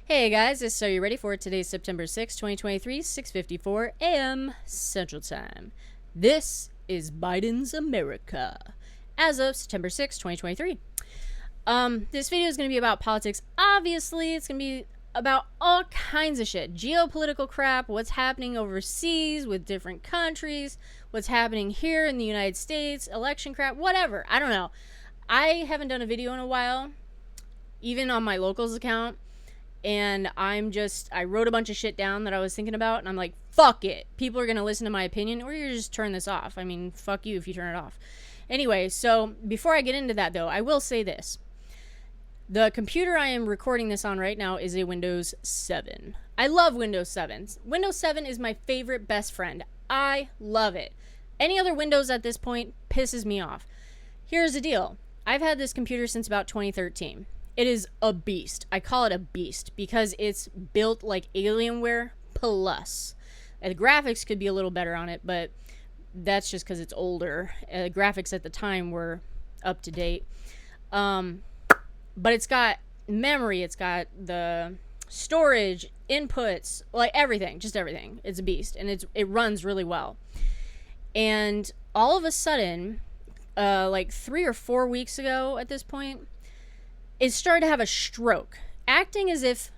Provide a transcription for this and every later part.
Hey guys, are you ready for today's September 6, 2023, 6:54 a.m. Central Time. This is Biden's America as of September 6, 2023. This video is going to be about politics. Obviously, it's going to be about all kinds of shit. Geopolitical crap, what's happening overseas with different countries, what's happening here in the United States, election crap, whatever. I don't know. I haven't done a video in a while, even on my locals account. And I wrote a bunch of shit down that I was thinking about, and I'm like, fuck it. People are going to listen to my opinion, or you just turn this off. I mean, fuck you if you turn it off. Anyway, so before I get into that, though, I will say this. The computer I am recording this on right now is a Windows 7. I love Windows 7. Windows 7 is my favorite best friend. I love it. Any other Windows at this point pisses me off. Here's the deal. I've had this computer since about 2013. It is a beast. I call it a beast because it's built like Alienware plus. The graphics could be a little better on it, but that's just because it's older. The graphics at the time were up to date. But it's got memory. It's got the storage, inputs, like everything. Just everything. It's a beast. And it runs really well. And all of a sudden, like 3 or 4 weeks ago at this point, it started to have a stroke, acting as if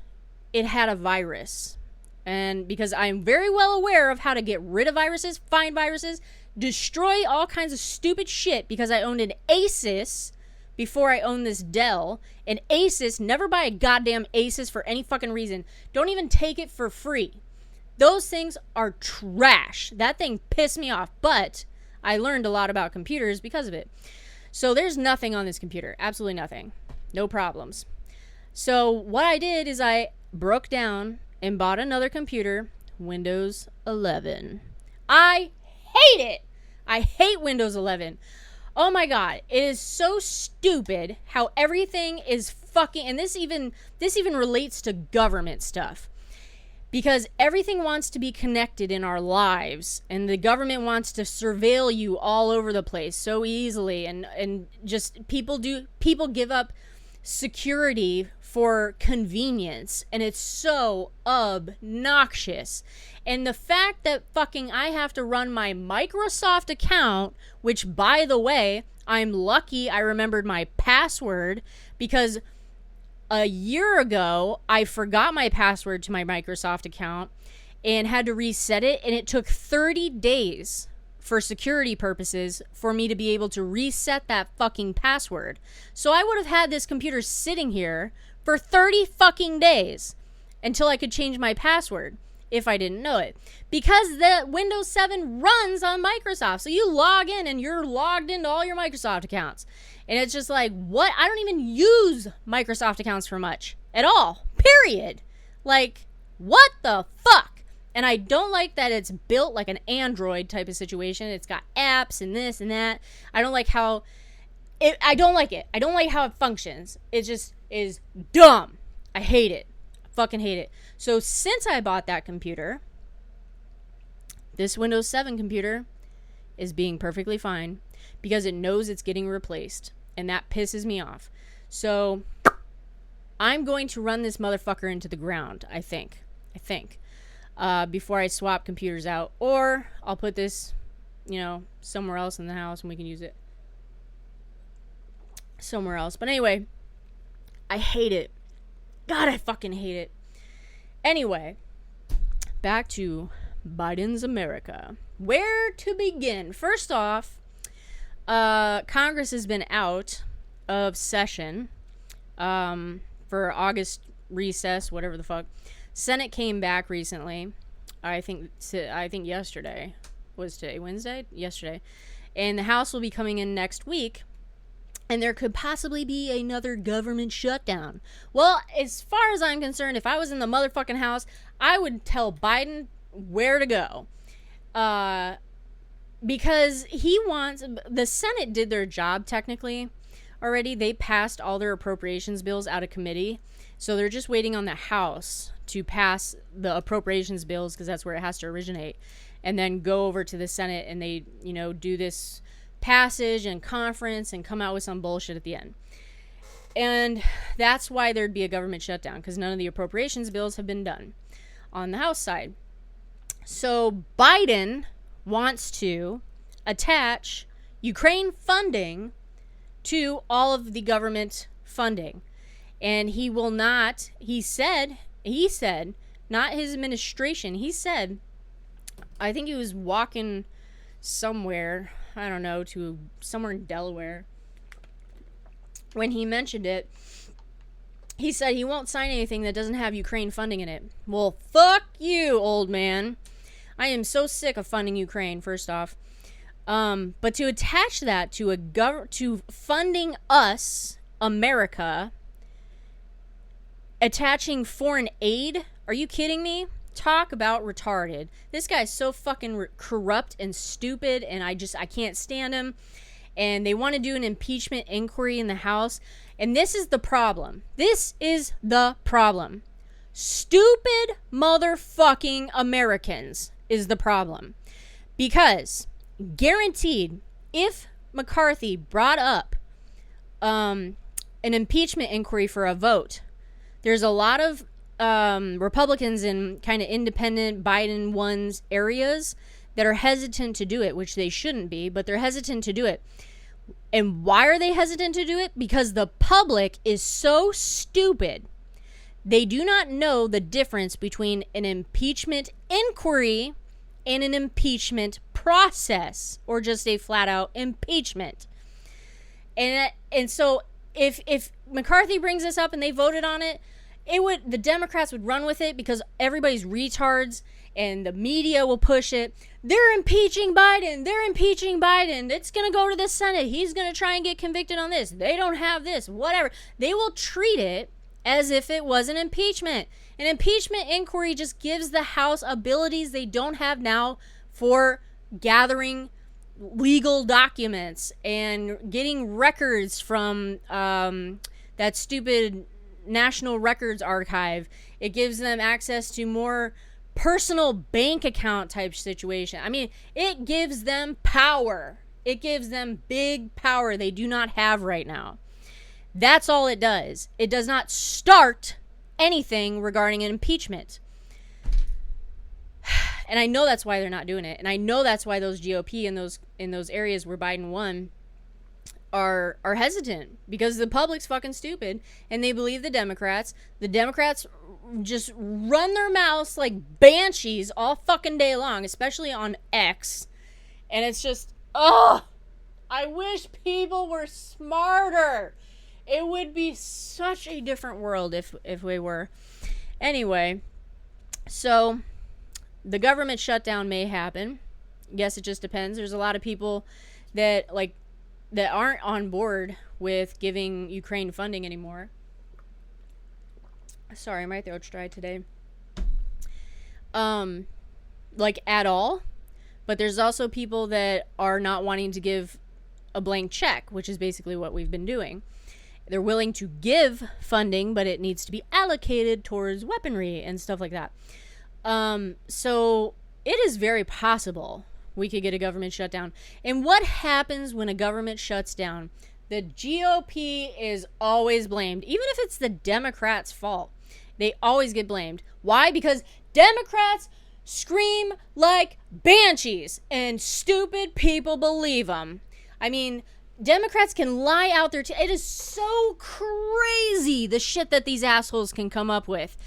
it had a virus. And because I'm very well aware of how to get rid of viruses, find viruses, destroy all kinds of stupid shit, because I owned an Asus before I owned this Dell. An Asus, never buy a goddamn Asus for any fucking reason. Don't even take it for free. Those things are trash. That thing pissed me off, but I learned a lot about computers because of it. So there's nothing on this computer, absolutely nothing. No problems. So what I did is I broke down and bought another computer, Windows 11. I hate it. I hate Windows 11. Oh my god, it is so stupid how everything is fucking, and this even relates to government stuff. Because everything wants to be connected in our lives, and the government wants to surveil you all over the place so easily, and just people give up security for convenience, and it's so obnoxious. And the fact that fucking I have to run my Microsoft account, which, by the way, I'm lucky I remembered my password, because a year ago I forgot my password to my Microsoft account and had to reset it, and it took 30 days for security purposes for me to be able to reset that fucking password. So I would have had this computer sitting here for 30 fucking days until I could change my password if I didn't know it. Because the Windows 7 runs on Microsoft. So you log in and you're logged into all your Microsoft accounts. And it's just like, what? I don't even use Microsoft accounts for much at all. Period. Like, what the fuck? And I don't like that it's built like an Android type of situation. It's got apps and this and that. I don't like how I don't like it. I don't like how it functions. It just is dumb. I hate it. I fucking hate it. So since I bought that computer, this Windows 7 computer is being perfectly fine because it knows it's getting replaced. And that pisses me off. So I'm going to run this motherfucker into the ground, I think. Before I swap computers out, or I'll put this, somewhere else in the house and we can use it somewhere else. But anyway, I hate it. God, I fucking hate it. Anyway, back to Biden's America. Where to begin? First off, Congress has been out of session for August recess, whatever the fuck. Senate came back recently. I think yesterday. Was today Wednesday? Yesterday. And the House will be coming in next week. And there could possibly be another government shutdown. Well, as far as I'm concerned, if I was in the motherfucking House, I would tell Biden where to go. Because the Senate did their job technically already. They passed all their appropriations bills out of committee. So they're just waiting on the House to pass the appropriations bills, because that's where it has to originate, and then go over to the Senate, and they, do this passage and conference and come out with some bullshit at the end. And that's why there'd be a government shutdown, because none of the appropriations bills have been done on the House side. So Biden wants to attach Ukraine funding to all of the government funding. And he will not, he said, not his administration, he said, I think he was walking somewhere, I don't know, to somewhere in Delaware. When he mentioned it, he said he won't sign anything that doesn't have Ukraine funding in it. Well, fuck you, old man. I am so sick of funding Ukraine, first off. But to attach that to to funding us, America, attaching foreign aid, are you kidding me? Talk about retarded. This guy's so fucking corrupt and stupid, and I can't stand him. And they want to do an impeachment inquiry in the House. And this is the problem. This is the problem. Stupid motherfucking Americans is the problem. Because, guaranteed, if McCarthy brought up an impeachment inquiry for a vote, there's a lot of Republicans in kind of independent Biden ones areas that are hesitant to do it, which they shouldn't be, but they're hesitant to do it. And why are they hesitant to do it? Because the public is so stupid. They do not know the difference between an impeachment inquiry and an impeachment process, or just a flat-out impeachment. And so if McCarthy brings this up and they voted on it, the Democrats would run with it because everybody's retards and the media will push it. They're impeaching Biden. They're impeaching Biden. It's going to go to the Senate. He's going to try and get convicted on this. They don't have this, whatever. They will treat it as if it was an impeachment. An impeachment inquiry just gives the House abilities they don't have now for gathering legal documents and getting records from that stupid National Records Archive. It gives them access to more personal bank account type situation. I mean, it gives them power. It gives them big power they do not have right now. That's all it does. It does not start anything regarding an impeachment. And I know that's why they're not doing it. And I know that's why those GOP in those areas where Biden won are hesitant, because the public's fucking stupid and they believe the Democrats. The Democrats just run their mouths like banshees all fucking day long, especially on X. And it's just, I wish people were smarter. It would be such a different world if we were. Anyway, so the government shutdown may happen. Guess it just depends. There's a lot of people that aren't on board with giving Ukraine funding anymore. Sorry, my throat's dry today. At all. But there's also people that are not wanting to give a blank check, which is basically what we've been doing. They're willing to give funding, but it needs to be allocated towards weaponry and stuff like that. So it is very possible we could get a government shutdown. And what happens when a government shuts down? The GOP is always blamed. Even if it's the Democrats' fault, they always get blamed. Why? Because Democrats scream like banshees and stupid people believe them. I mean, Democrats can lie out there. It is so crazy the shit that these assholes can come up with.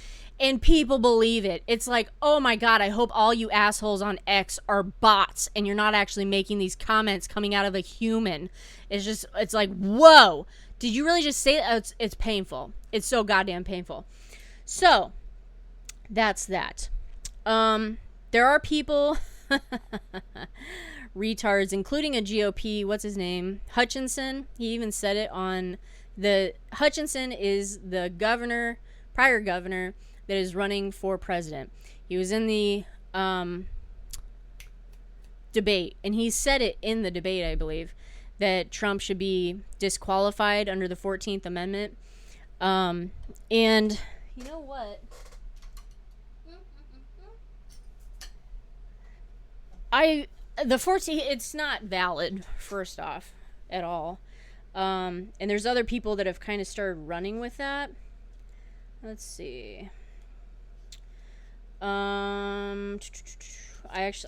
And people believe it. It's like, oh my God, I hope all you assholes on X are bots and you're not actually making these comments coming out of a human. It's like, whoa. Did you really just say that? It's painful. It's so goddamn painful. So, that's that. There are people, retards, including a GOP, what's his name? Hutchinson. He even said it on Hutchinson is the prior governor, that is running for president. He was in the debate, and he said it in the debate, I believe, that Trump should be disqualified under the 14th Amendment. And you know what? The 14th, it's not valid, first off, at all. And there's other people that have kind of started running with that. Let's see. I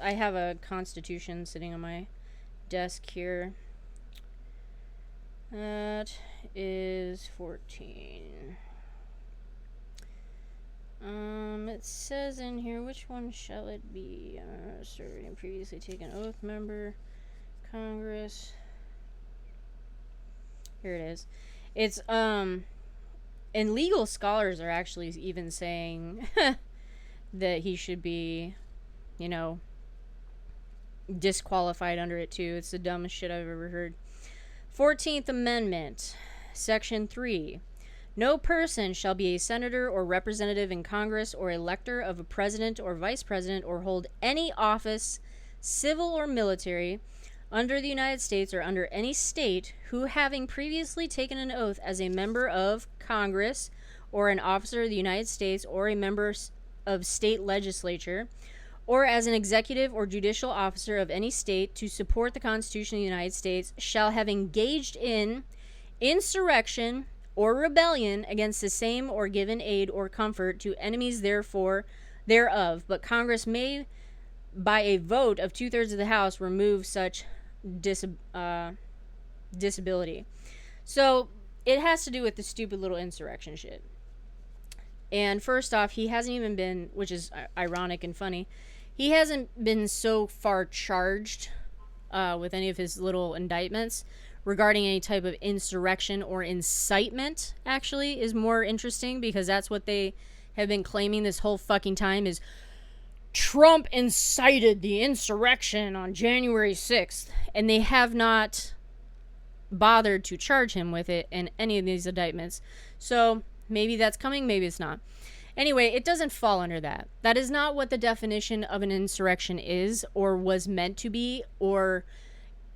have a constitution sitting on my desk here. That is 14. It says in here, which one shall it be? Serving previously taken oath member, Congress. Here it is. It's, and legal scholars are actually even saying that he should be, you know, disqualified under it too. It's the dumbest shit I've ever heard. 14th Amendment, Section 3. No person shall be a senator or representative in Congress or elector of a president or vice president or hold any office, civil or military, under the United States or under any state who, having previously taken an oath as a member of Congress or an officer of the United States or a member of state legislature, or as an executive or judicial officer of any state to support the Constitution of the United States, shall have engaged in insurrection or rebellion against the same or given aid or comfort to enemies thereof, but Congress may, by a vote of 2/3 of the House, remove such disability. So it has to do with the stupid little insurrection shit. And first off, he hasn't even been, which is ironic and funny, he hasn't been so far charged with any of his little indictments regarding any type of insurrection or incitement. Actually is more interesting, because that's what they have been claiming this whole fucking time, is Trump incited the insurrection on January 6th, and they have not bothered to charge him with it in any of these indictments. So maybe that's coming, maybe it's not. Anyway, it doesn't fall under that. That is not what the definition of an insurrection is, or was meant to be, or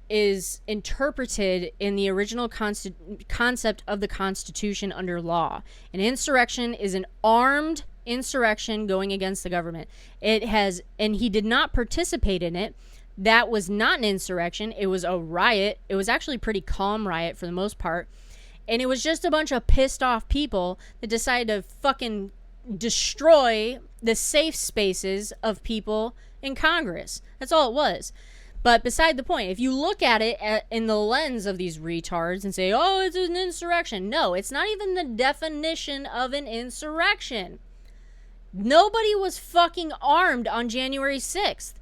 is interpreted in the original concept of the Constitution under law. An insurrection is an armed insurrection going against the government. It has, and he did not participate in it. That was not an insurrection. It was a riot. It was actually a pretty calm riot for the most part. And it was just a bunch of pissed off people that decided to fucking destroy the safe spaces of people in Congress. That's all it was. But beside the point, if you look at it in the lens of these retards and say, oh, it's an insurrection. No, it's not even the definition of an insurrection. Nobody was fucking armed on January 6th.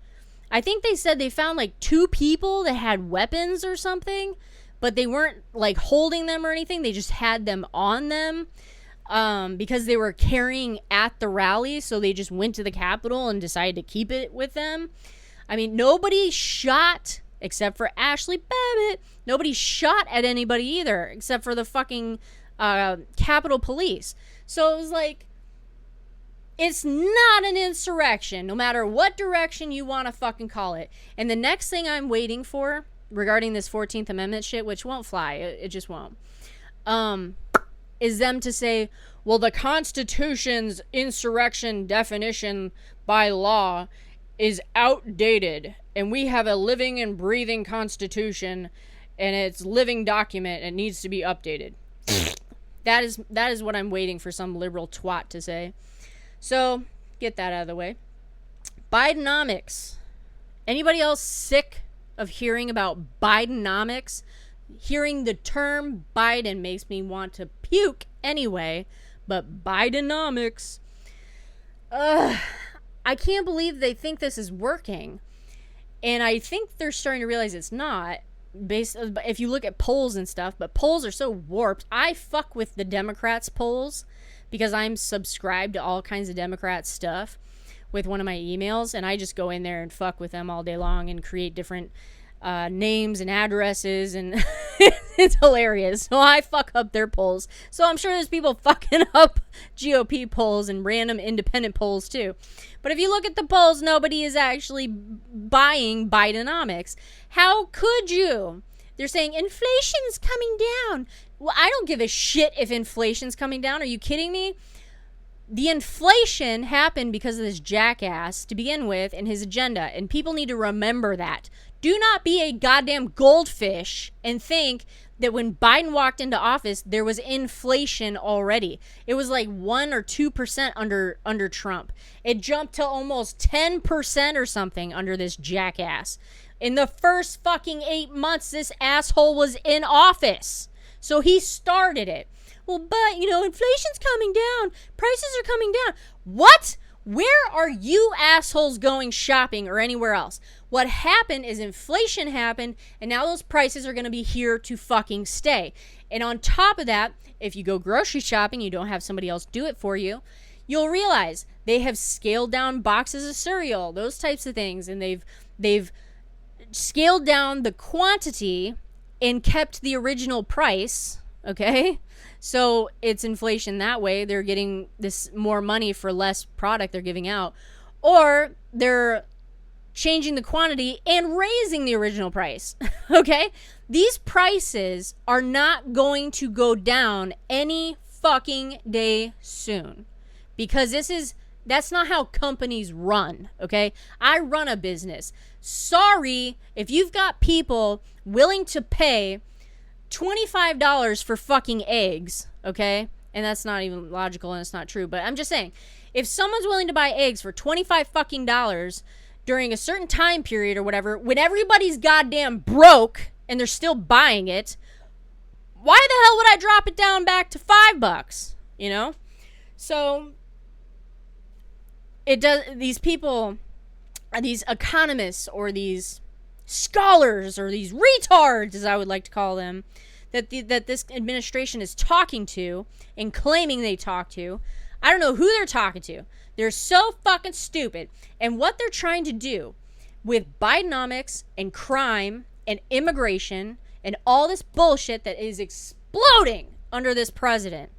I think they said they found like 2 people that had weapons or something, but they weren't like holding them or anything. They just had them on them because they were carrying at the rally. So they just went to the Capitol and decided to keep it with them. I mean, nobody shot, except for Ashley Babbitt. Nobody shot at anybody either, except for the fucking Capitol Police. So it was like, it's not an insurrection, no matter what direction you want to fucking call it. And the next thing I'm waiting for regarding this 14th Amendment shit, which won't fly, it just won't, is them to say, well, the Constitution's insurrection definition by law is outdated, and we have a living and breathing Constitution, and it's living document, and it needs to be updated. That is what I'm waiting for some liberal twat to say. So, get that out of the way. Bidenomics. Anybody else sick of hearing about Bidenomics? Hearing the term Biden makes me want to puke anyway, but Bidenomics. I can't believe they think this is working. And I think they're starting to realize it's not, based if you look at polls and stuff, but polls are so warped. I fuck with the Democrats' polls because I'm subscribed to all kinds of Democrat stuff with one of my emails, and I just go in there and fuck with them all day long and create different names and addresses, and it's hilarious. So I fuck up their polls. So I'm sure there's people fucking up GOP polls and random independent polls too. But if you look at the polls, nobody is actually buying Bidenomics. How could you? They're saying inflation's coming down. Well, I don't give a shit if inflation's coming down. Are you kidding me? the inflation happened because of this jackass to begin with and his agenda. And people need to remember that. Do not be a goddamn goldfish and think that when Biden walked into office, there was inflation already. It was like 1 or 2% under Trump. It jumped to almost 10% or something under this jackass. In the first fucking 8 months, this asshole was in office. So he started it. Well, but, inflation's coming down. Prices are coming down. What? Where are you assholes going shopping or anywhere else? What happened is inflation happened, and now those prices are going to be here to fucking stay. And on top of that, if you go grocery shopping, you don't have somebody else do it for you, you'll realize they have scaled down boxes of cereal, those types of things, and they've scaled down the quantity and kept the original price, okay? So it's inflation that way. They're getting this more money for less product they're giving out. Or they're changing the quantity and raising the original price, okay? These prices are not going to go down any fucking day soon. Because that's not how companies run, okay? I run a business. Sorry if you've got people willing to pay $25 for fucking eggs, okay? And that's not even logical and it's not true, but I'm just saying, if someone's willing to buy eggs for $25 fucking dollars during a certain time period or whatever, when everybody's goddamn broke and they're still buying it, why the hell would I drop it down back to $5? So it does. These people, these economists or these scholars or these retards, as I would like to call them, that this administration is talking to and claiming they talk to. I don't know who they're talking to. They're so fucking stupid. And what they're trying to do with Bidenomics and crime and immigration and all this bullshit that is exploding under this president,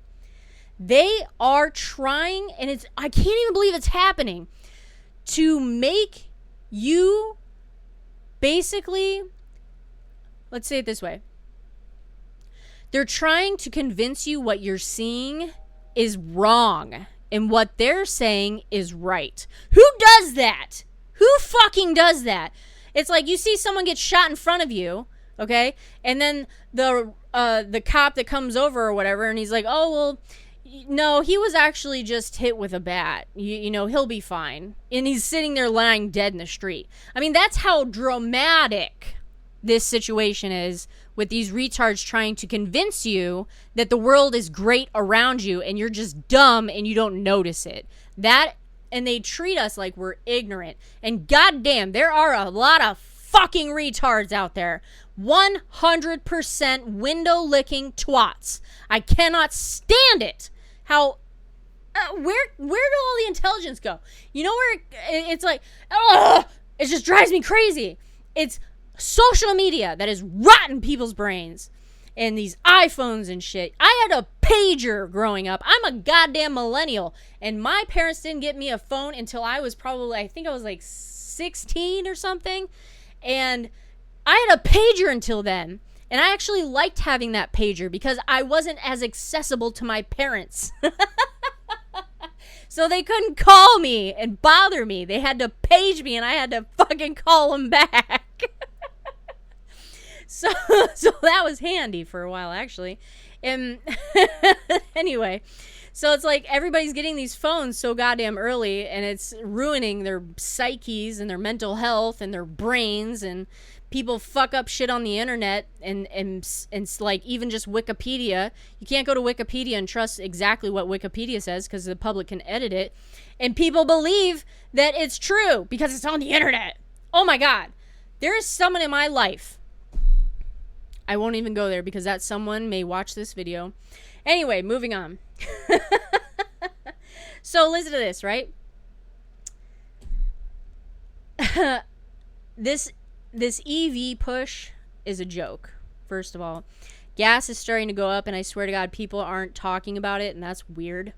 they are trying, and I can't even believe it's happening, to make you basically, let's say it this way. They're trying to convince you what you're seeing is wrong and what they're saying is right. Who does that? Who fucking does that? It's like you see someone get shot in front of you, okay? And then the cop that comes over or whatever, and he's like, oh, well, no, he was actually just hit with a bat. He'll be fine. And he's sitting there lying dead in the street. I mean, that's how dramatic this situation is with these retards trying to convince you that the world is great around you and you're just dumb and you don't notice it. And they treat us like we're ignorant. And goddamn, there are a lot of fucking retards out there. 100% window-licking twats. I cannot stand it. How, where do all the intelligence go? You know where it's like, it just drives me crazy. It's social media that is rotting people's brains. And these iPhones and shit. I had a pager growing up. I'm a goddamn millennial. And my parents didn't get me a phone until I was probably, I think I was like 16 or something. And I had a pager until then. And I actually liked having that pager because I wasn't as accessible to my parents. So they couldn't call me and bother me. They had to page me and I had to fucking call them back. So that was handy for a while, actually. And anyway, so it's like everybody's getting these phones so goddamn early, and it's ruining their psyches and their mental health and their brains, and people fuck up shit on the internet and like even just Wikipedia. You can't go to Wikipedia and trust exactly what Wikipedia says because the public can edit it. And people believe that it's true because it's on the internet. Oh my God. There is someone in my life. I won't even go there because that someone may watch this video. Anyway, moving on. So listen to this, right? This EV push is a joke, first of all. Gas is starting to go up, and I swear to God, people aren't talking about it, and that's weird.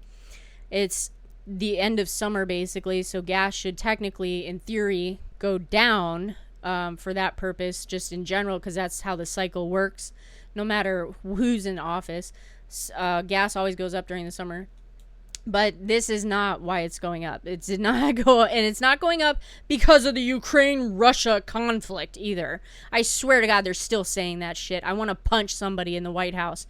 It's the end of summer, basically, so gas should technically, in theory, go down for that purpose, just in general, because that's how the cycle works. No matter who's in office, gas always goes up during the summer. But this is not why it's going up. It did not go, and it's not going up because of the Ukraine-Russia conflict either. I swear to God, they're still saying that shit. I want to punch somebody in the White House.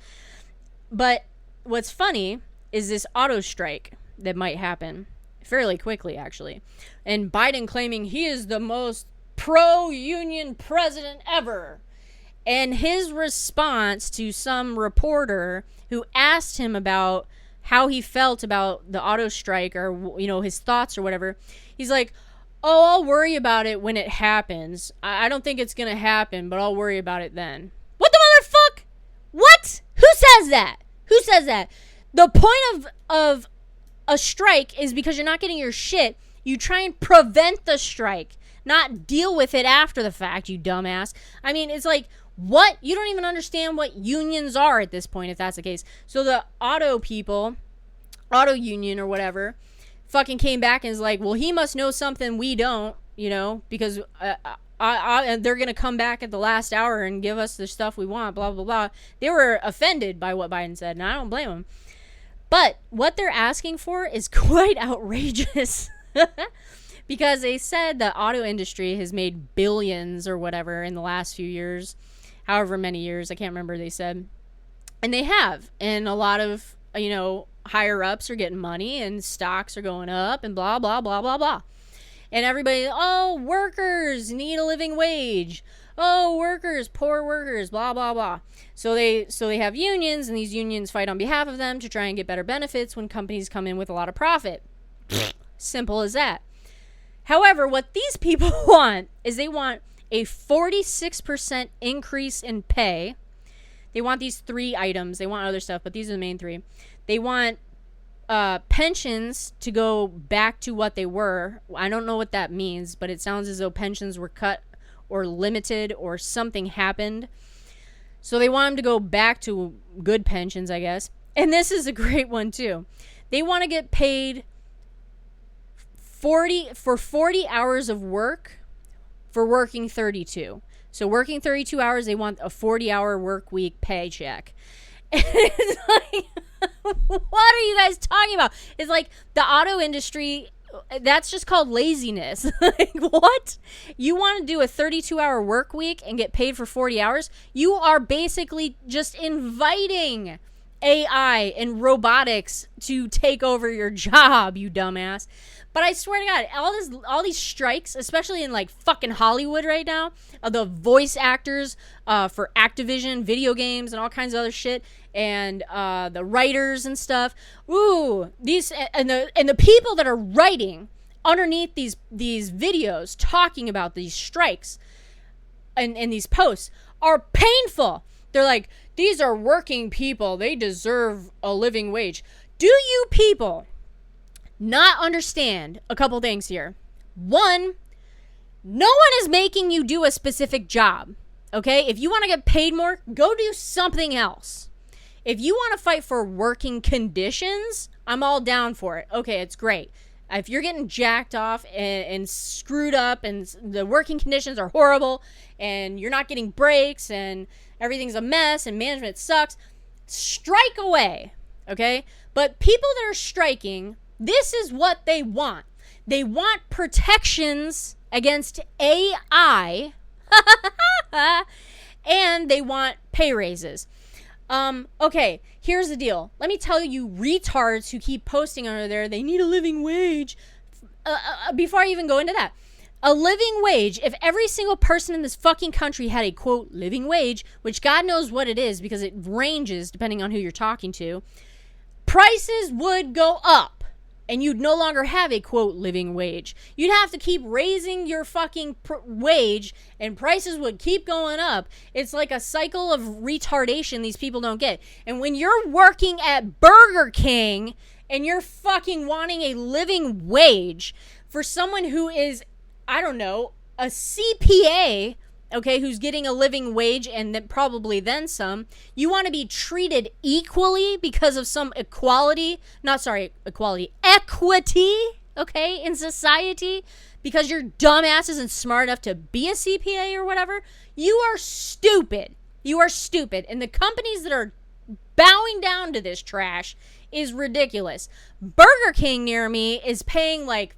But what's funny is this auto strike that might happen fairly quickly, actually. And Biden claiming he is the most pro-union president ever. And his response to some reporter who asked him about how he felt about the auto strike, or, you know, his thoughts or whatever, he's like, oh, I'll worry about it when it happens. I don't think it's going to happen, but I'll worry about it then. What the motherfuck? What? Who says that? Who says that? The point of a strike is because you're not getting your shit. You try and prevent the strike, not deal with it after the fact, you dumbass. I mean, it's like, what? You don't even understand what unions are at this point, if that's the case. So the auto people, auto union or whatever, fucking came back and is like, well, he must know something we don't, you know, because they're going to come back at the last hour and give us the stuff we want, blah, blah, blah. They were offended by what Biden said, and I don't blame them. But what they're asking for is quite outrageous. Because they said the auto industry has made billions or whatever in the last few years. However many years, I can't remember, they said. And they have. And a lot of, you know, higher ups are getting money and stocks are going up and blah, blah, blah, blah, blah. And everybody, oh, workers need a living wage. Oh, workers, poor workers, blah, blah, blah. So they have unions, and these unions fight on behalf of them to try and get better benefits when companies come in with a lot of profit. Simple as that. However, what these people want is they want a 46% increase in pay. They want these 3 items. They want other stuff, but these are the main 3. They want pensions to go back to what they were. I don't know what that means, but it sounds as though pensions were cut or limited or something happened. So they want them to go back to good pensions, I guess. And this is a great one, too. They want to get paid 40 hours of work for working 32. So working 32 hours, they want a 40-hour work week paycheck. And it's like, what are you guys talking about? It's like the auto industry, that's just called laziness. Like, what? You want to do a 32-hour work week and get paid for 40 hours? You are basically just inviting AI and robotics to take over your job, you dumbass. But I swear to God, all these strikes, especially in like fucking Hollywood right now, the voice actors for Activision, video games, and all kinds of other shit, and the writers and stuff. Ooh, these and the people that are writing underneath these videos talking about these strikes and these posts are painful. They're like, these are working people. They deserve a living wage. Do you people not understand a couple things here? One, no one is making you do a specific job, okay? If you want to get paid more, go do something else. If you want to fight for working conditions, I'm all down for it. Okay, it's great. If you're getting jacked off and screwed up and the working conditions are horrible and you're not getting breaks and everything's a mess and management sucks, strike away, okay? But people that are striking, this is what they want. They want protections against AI, and they want pay raises. Okay, here's the deal. Let me tell you retards who keep posting under there, they need a living wage. Before I even go into that, a living wage, if every single person in this fucking country had a, quote, living wage, which God knows what it is because it ranges depending on who you're talking to, prices would go up. And you'd no longer have a, quote, living wage. You'd have to keep raising your fucking wage, and prices would keep going up. It's like a cycle of retardation these people don't get. And when you're working at Burger King and you're fucking wanting a living wage for someone who is, I don't know, a CPA, okay, who's getting a living wage and then probably then some, you want to be treated equally because of some equity, okay, in society, because your dumbass isn't smart enough to be a CPA or whatever. You are stupid. You are stupid. And the companies that are bowing down to this trash is ridiculous. Burger King near me is paying like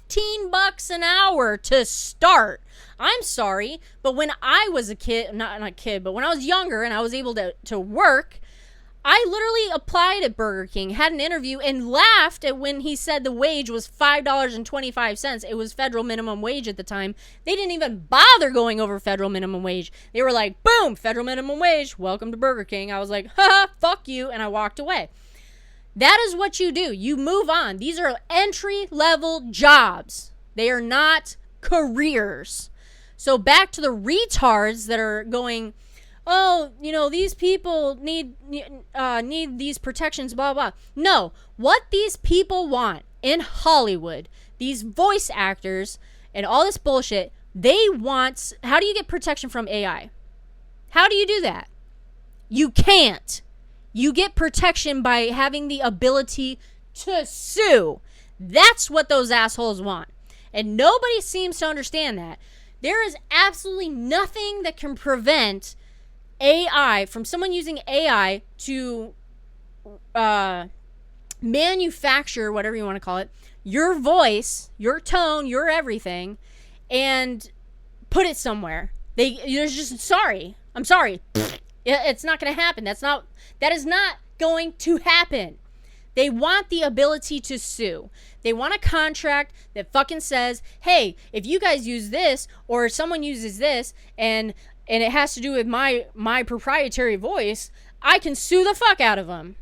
$15 an hour to start. I'm sorry, but when I was a kid, not a kid, but when I was younger and I was able to work, I literally applied at Burger King, had an interview, and laughed at when he said the wage was $5.25. It was federal minimum wage at the time. They didn't even bother going over federal minimum wage. They were like, boom, federal minimum wage, welcome to Burger King. I was like, haha, fuck you, and I walked away. That is what you do. You move on. These are entry-level jobs. They are not careers. So back to the retards that are going, oh, you know, these people need these protections, blah, blah. No, what these people want in Hollywood, these voice actors and all this bullshit, they want, how do you get protection from AI? How do you do that? You can't. You get protection by having the ability to sue. That's what those assholes want. And nobody seems to understand that. There is absolutely nothing that can prevent AI, from someone using AI to manufacture, whatever you want to call it, your voice, your tone, your everything, and put it somewhere. There's just, I'm sorry. It's not going to happen. That is not going to happen. They want the ability to sue. They want a contract that fucking says, hey, if you guys use this, or someone uses this, and it has to do with my proprietary voice, I can sue the fuck out of them.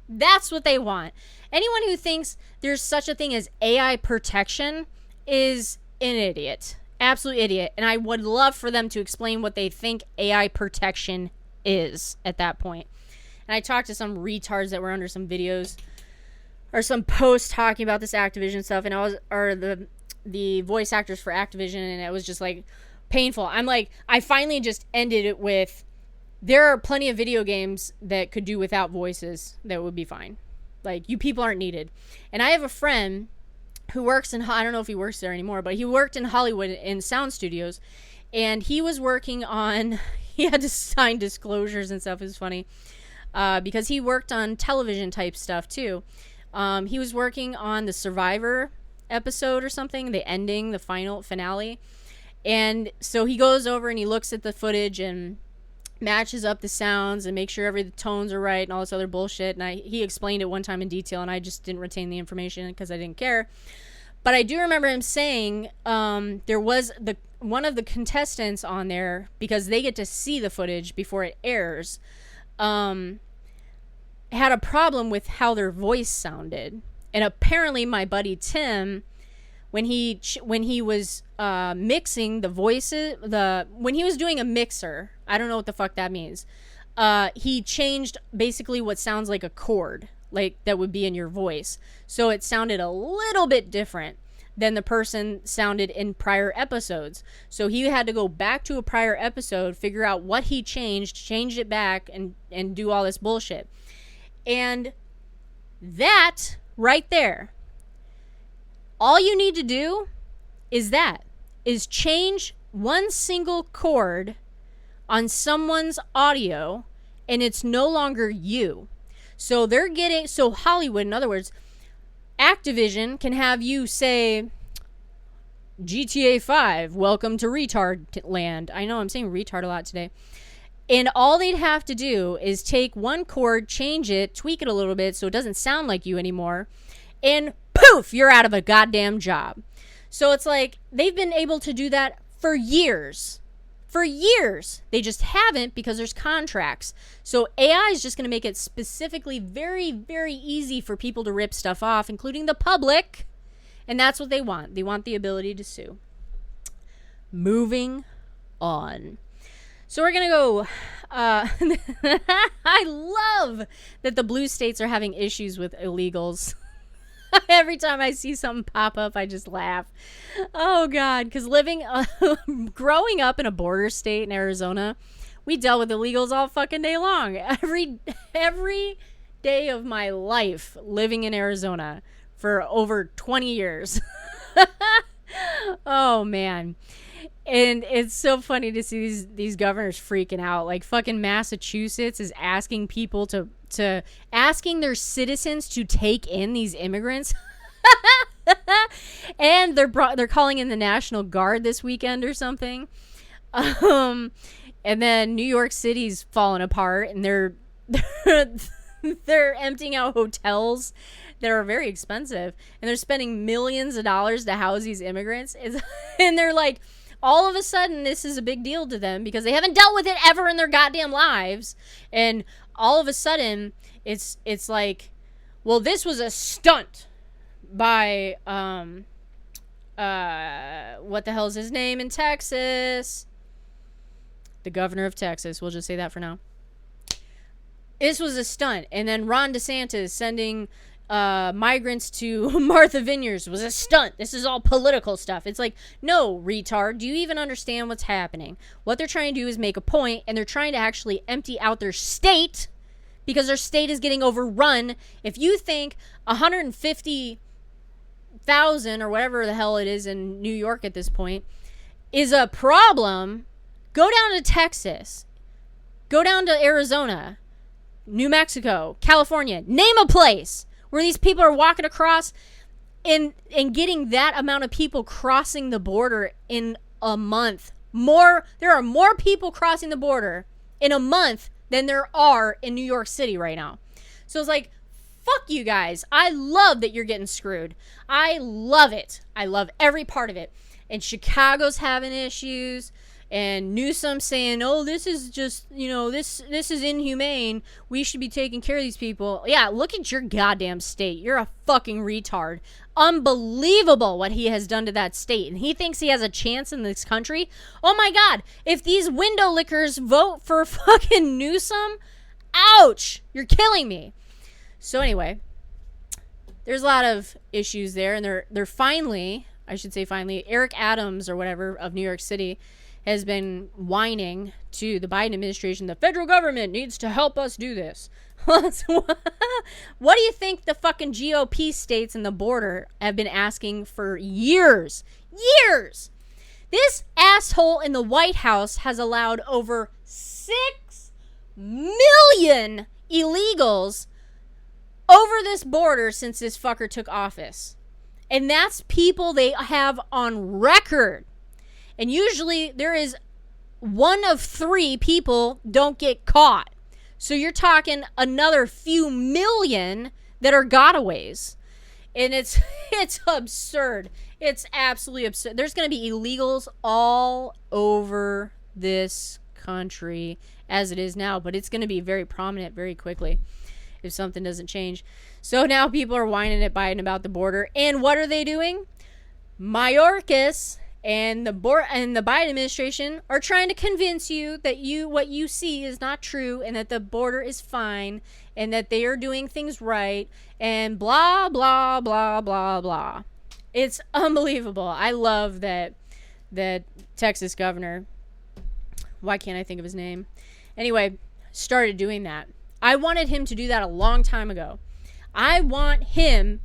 That's what they want. Anyone who thinks there's such a thing as AI protection is an idiot. Absolute idiot. And I would love for them to explain what they think AI protection is at that point. And I talked to some retards that were under some videos or some posts talking about this Activision stuff, and the voice actors for Activision, and it was just like painful. I'm like, I finally just ended it with, there are plenty of video games that could do without voices that would be fine. Like, you people aren't needed. And I have a friend who works in, I don't know if he works there anymore, but he worked in Hollywood in sound studios, and he was working on, he had to sign disclosures and stuff. It was funny because he worked on television type stuff too. He was working on the Survivor episode or something, the ending, the finale. And so he goes over and he looks at the footage and matches up the sounds and makes sure every tones are right and all this other bullshit. And he explained it one time in detail, and I just didn't retain the information because I didn't care. But I do remember him saying there was one of the contestants on there, because they get to see the footage before it airs, had a problem with how their voice sounded. And apparently my buddy Tim, when he was mixing the voices, when he was doing a mixer, I don't know what the fuck that means, he changed basically what sounds like a chord, like that would be in your voice, so it sounded a little bit different than the person sounded in prior episodes. So he had to go back to a prior episode, figure out what he changed it back, and do all this bullshit. And that right there, all you need to do is change one single chord on someone's audio, and it's no longer you. So Hollywood, in other words, Activision can have you say, GTA 5, welcome to retard land. I know I'm saying retard a lot today. And all they'd have to do is take one chord, change it, tweak it a little bit so it doesn't sound like you anymore, and poof, you're out of a goddamn job. So it's like, they've been able to do that for years. For years. They just haven't, because there's contracts. So AI is just going to make it specifically very, very easy for people to rip stuff off, including the public. And that's what they want. They want the ability to sue. Moving on. So we're going to go. I love that the blue states are having issues with illegals. Every time I see something pop up, I just laugh. Oh, God. Because growing up in a border state in Arizona, we dealt with illegals all fucking day long. Every day of my life living in Arizona for over 20 years. Oh, man. And it's so funny to see these governors freaking out. Like, fucking Massachusetts is asking people to to asking their citizens to take in these immigrants. And they're calling in the National Guard this weekend or something. And then New York City's falling apart, and they're emptying out hotels that are very expensive, and they're spending millions of dollars to house these immigrants. And they're like, all of a sudden, this is a big deal to them because they haven't dealt with it ever in their goddamn lives. And all of a sudden, it's like, well, this was a stunt by what the hell is his name in Texas? The governor of Texas. We'll just say that for now. This was a stunt. And then Ron DeSantis sending migrants to Martha Vineyards was a stunt. This is all political stuff. It's like, no, retard. Do you even understand what's happening? What they're trying to do is make a point, and they're trying to actually empty out their state because their state is getting overrun. If you think 150,000 or whatever the hell it is in New York at this point is a problem, go down to Texas, go down to Arizona, New Mexico, California, name a place where these people are walking across and getting that amount of people crossing the border in a month. There are more people crossing the border in a month than there are in New York City right now. So it's like, fuck you guys. I love that you're getting screwed. I love it. I love every part of it. And Chicago's having issues. And Newsom saying, oh, this is just, this is inhumane. We should be taking care of these people. Yeah, look at your goddamn state. You're a fucking retard. Unbelievable what he has done to that state. And he thinks he has a chance in this country. Oh my God, if these window lickers vote for fucking Newsom, ouch, you're killing me. So anyway, there's a lot of issues there. And they're finally, Eric Adams or whatever of New York City has been whining to the Biden administration, the federal government needs to help us do this. What do you think the fucking GOP states and the border have been asking for years? Years! This asshole in the White House has allowed over 6 million illegals over this border since this fucker took office. And that's people they have on record. And usually there is 1 of 3 people don't get caught. So you're talking another few million that are gotaways. And it's absurd. It's absolutely absurd. There's going to be illegals all over this country as it is now. But it's going to be very prominent very quickly if something doesn't change. So now people are whining at Biden about the border. And what are they doing? Mayorkas and the Biden administration are trying to convince you that what you see is not true and that the border is fine and that they are doing things right and blah, blah, blah, blah, blah. It's unbelievable. I love that Texas governor, why can't I think of his name? Anyway, started doing that. I wanted him to do that a long time ago. I want him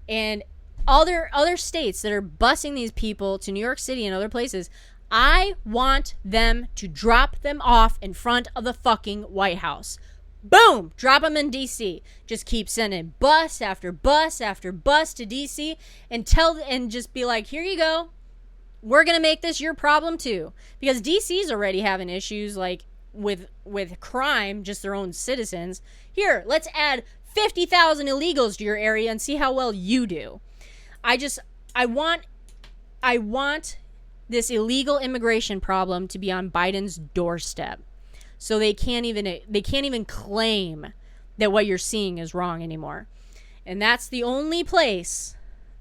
and other states that are busing these people to New York City and other places, I want them to drop them off in front of the fucking White House. Boom! Drop them in D.C. Just keep sending bus after bus after bus to D.C. and just be like, here you go. We're going to make this your problem too. Because D.C.'s already having issues like with crime, just their own citizens. Here, let's add 50,000 illegals to your area and see how well you do. I want this illegal immigration problem to be on Biden's doorstep. So they can't even claim that what you're seeing is wrong anymore. And that's the only place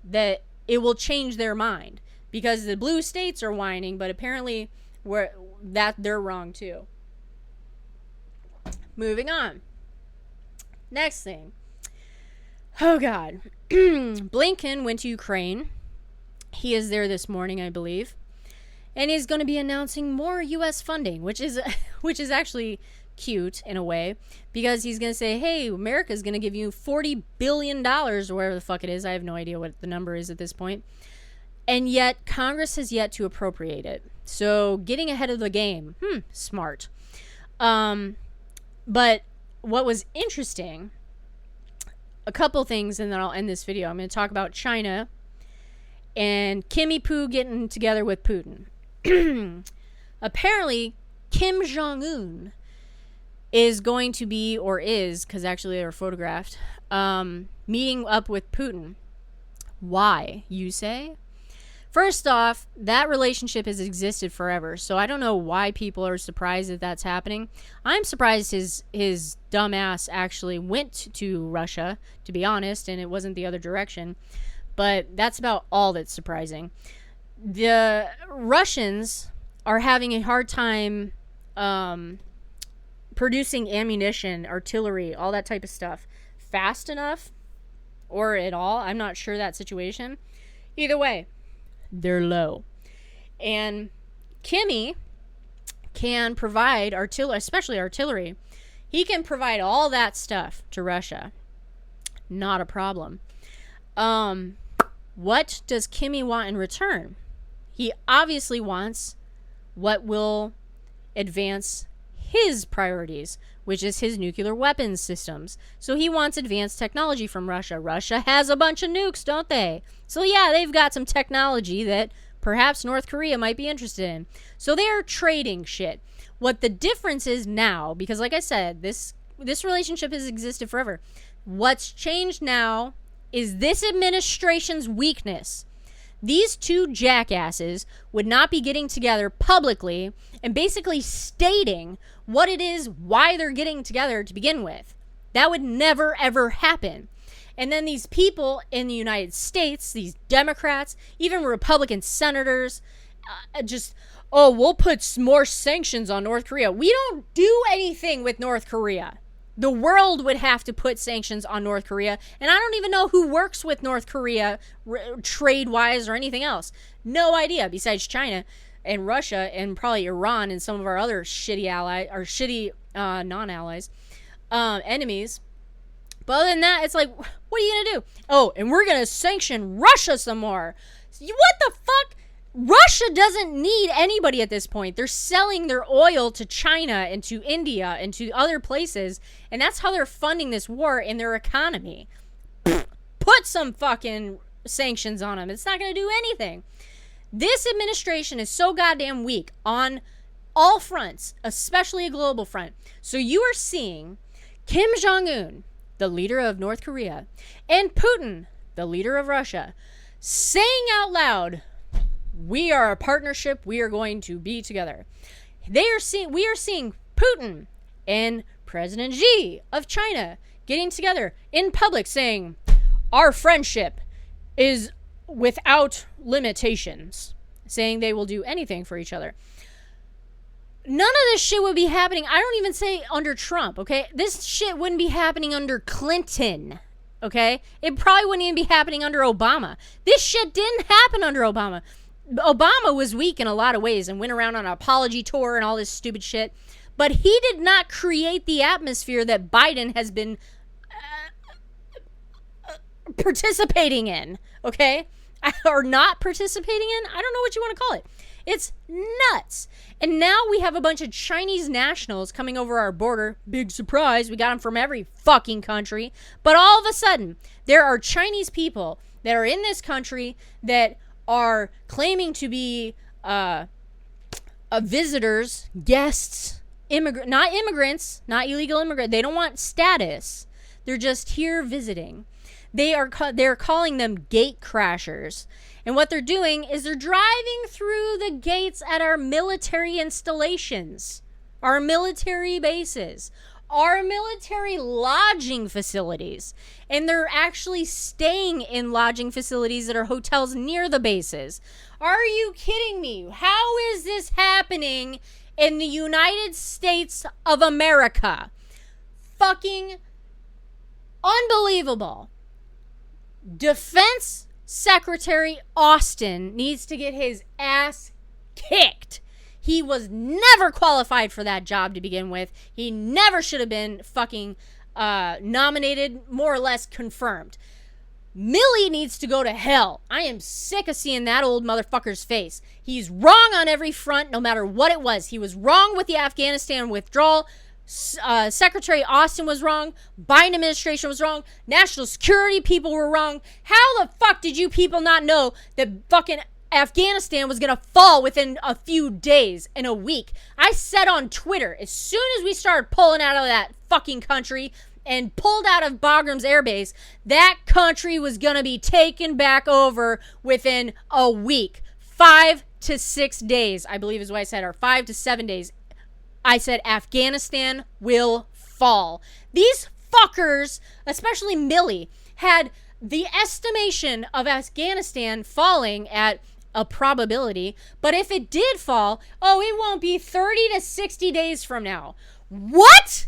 that it will change their mind, because the blue states are whining, but apparently they're wrong too. Moving on. Next thing. Oh God. Blinken went to Ukraine. He is there this morning, I believe. And he's going to be announcing more U.S. funding, which is actually cute in a way, because he's going to say, hey, America's going to give you $40 billion or whatever the fuck it is. I have no idea what the number is at this point. And yet Congress has yet to appropriate it. So getting ahead of the game. Smart. But what was interesting, a couple things, and then I'll end this video. I'm going to talk about China and Kimmy Poo getting together with Putin. Apparently, Kim Jong-un is going to be, or is, because actually they were photographed, meeting up with Putin. Why, you say? First off, that relationship has existed forever, so I don't know why people are surprised that that's happening. I'm surprised his dumb ass actually went to Russia, to be honest, and it wasn't the other direction. But that's about all that's surprising. The Russians are having a hard time producing ammunition, artillery, all that type of stuff fast enough, or at all. I'm not sure that situation. Either way, they're low. And Kimmy can provide artillery, especially artillery. He can provide all that stuff to Russia. Not a problem. What does Kimmy want in return? He obviously wants what will advance his priorities, which is his nuclear weapons systems. So he wants advanced technology from Russia. Russia has a bunch of nukes, don't they? So yeah, they've got some technology that perhaps North Korea might be interested in. So they're trading shit. What the difference is now, because like I said, this relationship has existed forever. What's changed now is this administration's weakness. These two jackasses would not be getting together publicly and basically stating what it is, why they're getting together to begin with. That would never, ever happen. And then these people in the United States, these Democrats, even Republican senators, we'll put more sanctions on North Korea. We don't do anything with North Korea. The world would have to put sanctions on North Korea. And I don't even know who works with North Korea trade-wise or anything else. No idea, besides China and Russia and probably Iran and some of our other shitty allies, or shitty non-allies, enemies. But other than that, it's like, what are you going to do? Oh, and we're going to sanction Russia some more. What the fuck? Russia doesn't need anybody at this point. They're selling their oil to China and to India and to other places, and that's how they're funding this war in their economy. Put some fucking sanctions on them. It's not going to do anything. This administration is so goddamn weak on all fronts, especially a global front. So you are seeing Kim Jong-un, the leader of North Korea, and Putin, the leader of Russia, saying out loud, we are a partnership. We are going to be together. We are seeing Putin and President Xi of China getting together in public saying, our friendship is without limitations, saying they will do anything for each other. None of this shit would be happening. I don't even say under Trump, okay? This shit wouldn't be happening under Clinton, okay? It probably wouldn't even be happening under Obama. This shit didn't happen under Obama. Obama was weak in a lot of ways and went around on an apology tour and all this stupid shit. But he did not create the atmosphere that Biden has been participating in, okay? Or not participating in? I don't know what you want to call it. It's nuts. And now we have a bunch of Chinese nationals coming over our border. Big surprise. We got them from every fucking country. But all of a sudden, there are Chinese people that are in this country that are claiming to be visitors, guests, not immigrants, not illegal immigrants. They don't want status. They're just here visiting. They're calling them gate crashers. And what they're doing is they're driving through the gates at our military installations, our military bases, our military lodging facilities. And they're actually staying in lodging facilities that are hotels near the bases. Are you kidding me? How is this happening in the United States of America? Fucking unbelievable. Defense Secretary Austin needs to get his ass kicked. He was never qualified for that job to begin with. He never should have been fucking nominated, more or less confirmed. Milley needs to go to hell. I am sick of seeing that old motherfucker's face. He's wrong on every front, no matter what it was. He was wrong with the Afghanistan withdrawal Secretary Austin was wrong. Biden administration was wrong. National security people were wrong. How the fuck did you people not know that fucking Afghanistan was going to fall within a few days and a week? I said on Twitter, as soon as we started pulling out of that fucking country and pulled out of Bagram's Air Base, that country was going to be taken back over within a week. 5 to 6 days, I believe is what I said, or 5 to 7 days. I said Afghanistan will fall. These fuckers, especially Milley, had the estimation of Afghanistan falling at a probability, but if it did fall, it won't be 30 to 60 days from now. What?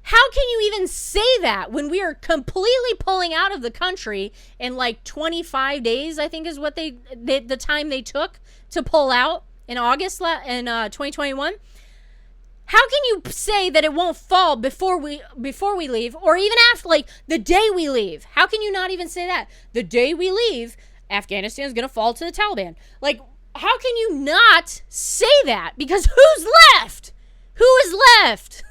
How can you even say that when we are completely pulling out of the country in like 25 days, I think is what the time they took to pull out in August in 2021? How can you say that it won't fall before we leave, or even after, like the day we leave? How can you not even say that? The day we leave, Afghanistan is going to fall to the Taliban. Like, how can you not say that? Because who's left? Who is left?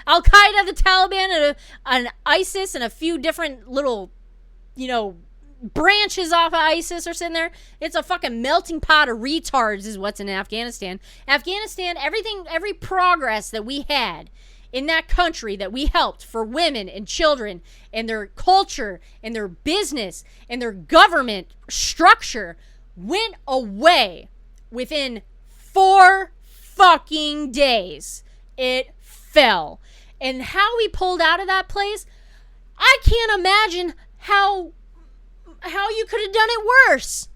Al-Qaeda, the Taliban, and ISIS, and a few different little, branches off of ISIS are sitting there. It's a fucking melting pot of retards is what's in Afghanistan. Afghanistan, every progress that we had in that country that we helped for women and children and their culture and their business and their government structure went away within 4 fucking days. It fell. And how we pulled out of that place, I can't imagine how you could have done it worse.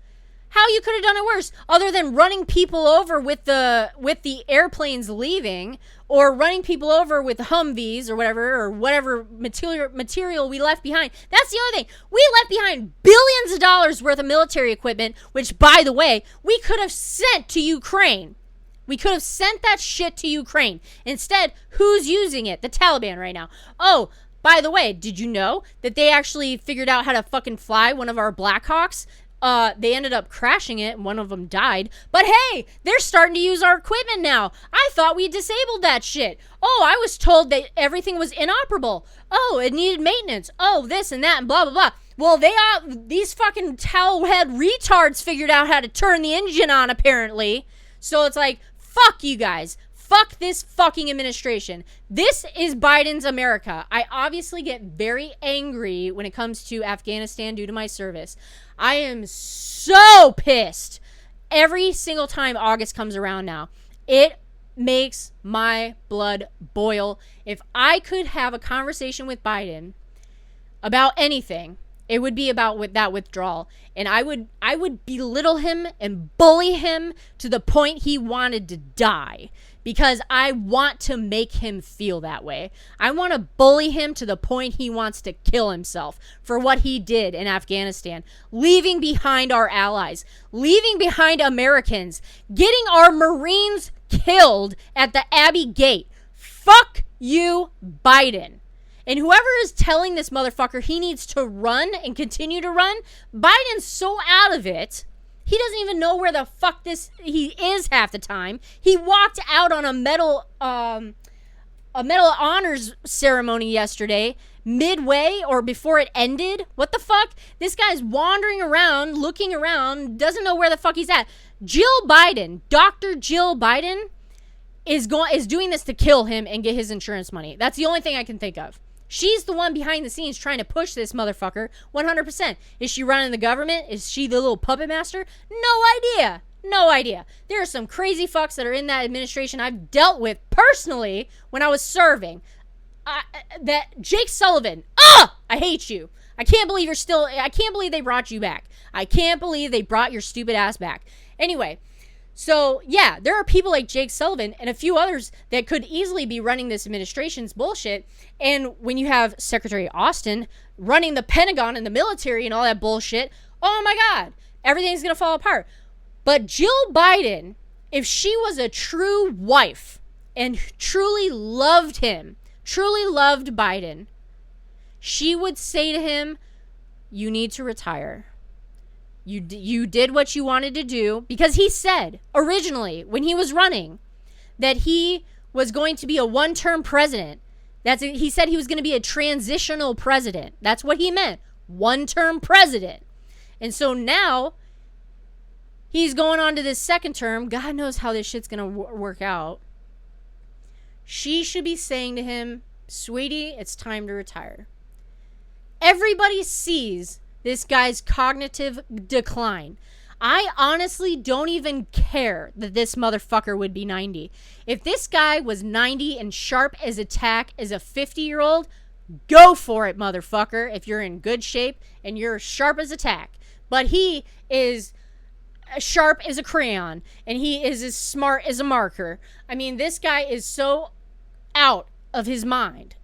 How you could have done it worse, other than running people over with the airplanes leaving, or running people over with Humvees or whatever material we left behind. That's the other thing. We left behind billions of dollars worth of military equipment, which, by the way, we could have sent to Ukraine. We could have sent that shit to Ukraine. Instead, who's using it? The Taliban right now. Oh, by the way, did you know that they actually figured out how to fucking fly one of our Blackhawks? They ended up crashing it, and one of them died. But hey, they're starting to use our equipment now. I thought we disabled that shit. Oh, I was told that everything was inoperable. Oh, it needed maintenance. Oh, this and that and blah, blah, blah. Well, these fucking towelhead retards figured out how to turn the engine on, apparently. So it's like, fuck you guys. Fuck this fucking administration. This is Biden's America. I obviously get very angry when it comes to Afghanistan due to my service. I am so pissed every single time August comes around now. It makes my blood boil. If I could have a conversation with Biden about anything, it would be about with that withdrawal. And I would belittle him and bully him to the point he wanted to die. Because I want to make him feel that way. I want to bully him to the point he wants to kill himself for what he did in Afghanistan. Leaving behind our allies. Leaving behind Americans. Getting our Marines killed at the Abbey Gate. Fuck you, Biden. And whoever is telling this motherfucker he needs to run and continue to run, Biden's so out of it. He doesn't even know where the fuck he is half the time. He walked out on a medal honors ceremony yesterday, midway or before it ended. What the fuck? This guy's wandering around, looking around, doesn't know where the fuck he's at. Jill Biden, Dr. Jill Biden, is doing this to kill him and get his insurance money. That's the only thing I can think of. She's the one behind the scenes trying to push this motherfucker 100%. Is she running the government? Is she the little puppet master? No idea. No idea. There are some crazy fucks that are in that administration I've dealt with personally when I was serving. That Jake Sullivan. I hate you. I can't believe they brought you back. I can't believe they brought your stupid ass back. Anyway. So, yeah, there are people like Jake Sullivan and a few others that could easily be running this administration's bullshit. And when you have Secretary Austin running the Pentagon and the military and all that bullshit, oh my God, everything's going to fall apart. But Jill Biden, if she was a true wife and truly loved him, truly loved Biden, she would say to him, you need to retire. You did what you wanted to do, because he said originally when he was running that he was going to be a one-term president. He said he was going to be a transitional president. That's what he meant. One-term president. And so now he's going on to this second term. God knows how this shit's going to work out. She should be saying to him, sweetie, it's time to retire. Everybody sees this guy's cognitive decline. I honestly don't even care that this motherfucker would be 90. If this guy was 90 and sharp as a tack as a 50-year-old, go for it, motherfucker, if you're in good shape and you're sharp as a tack. But he is sharp as a crayon, and he is as smart as a marker. I mean, this guy is so out of his mind.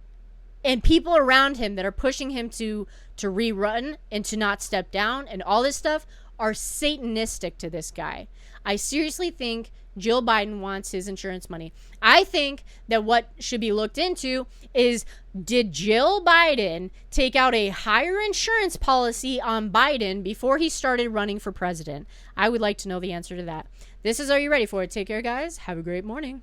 And people around him that are pushing him to rerun and to not step down and all this stuff are satanistic to this guy. I seriously think Jill Biden wants his insurance money. I think that what should be looked into is, did Jill Biden take out a higher insurance policy on Biden before he started running for president? I would like to know the answer to that. This is Are You Ready For It? Take care, guys. Have a great morning.